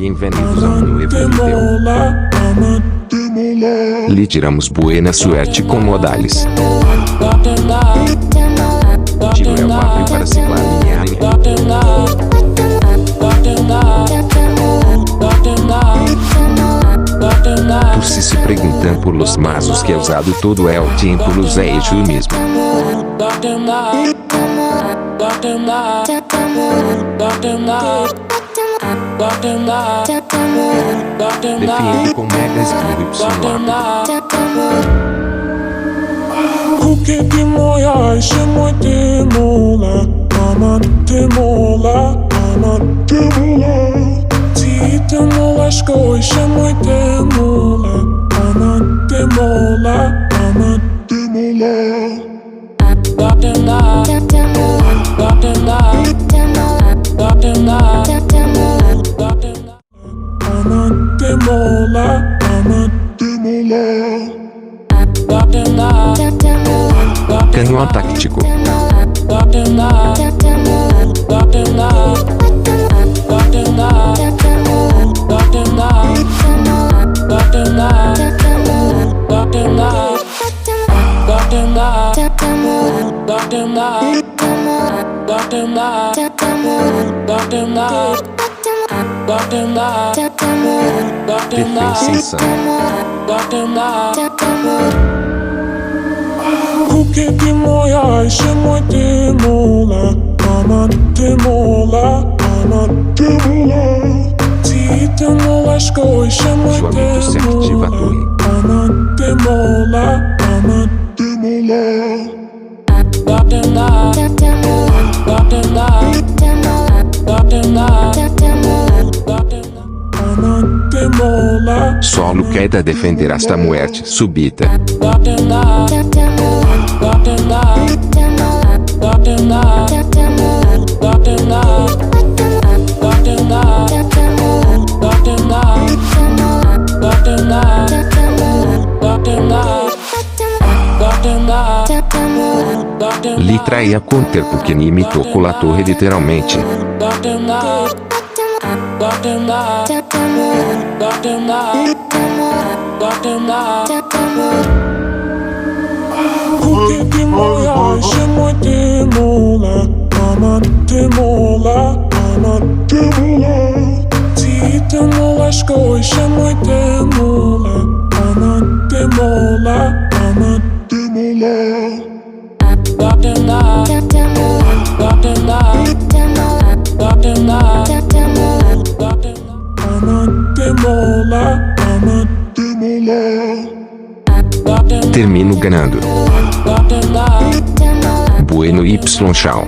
Bem-vindos ao meu video. Lhe tiramos buena suerte com modales. Tiro é o árvore para ciclar minha Por si se perguntam por los mazos que é usado todo el tiempo los he hecho yo mismo. Define com mega script Kuke ti moja še moj te mola, aman te mola, aman te mola. Ti te mola shkoj še moj te mola, aman te mola, aman te mola. Aman te mola, aman te mola. Canhão táctico. Defensa. Kuke ti moja še moj te mola, aman te mola, aman te mola. Ti te mola shkoj še moj te mola, aman te mola, aman te mola. Aman te mola. Solo queda defender esta muerte súbita. Lhe traía counter porque me imitou com a torre literalmente. Kuke ti moja še moj te mola, aman te mola, aman te mola. Ti te mola shkoj še moj te mola, aman te mola, aman te mola. Aman te mola, aman te mola. Termino ganhando. Bueno y chao.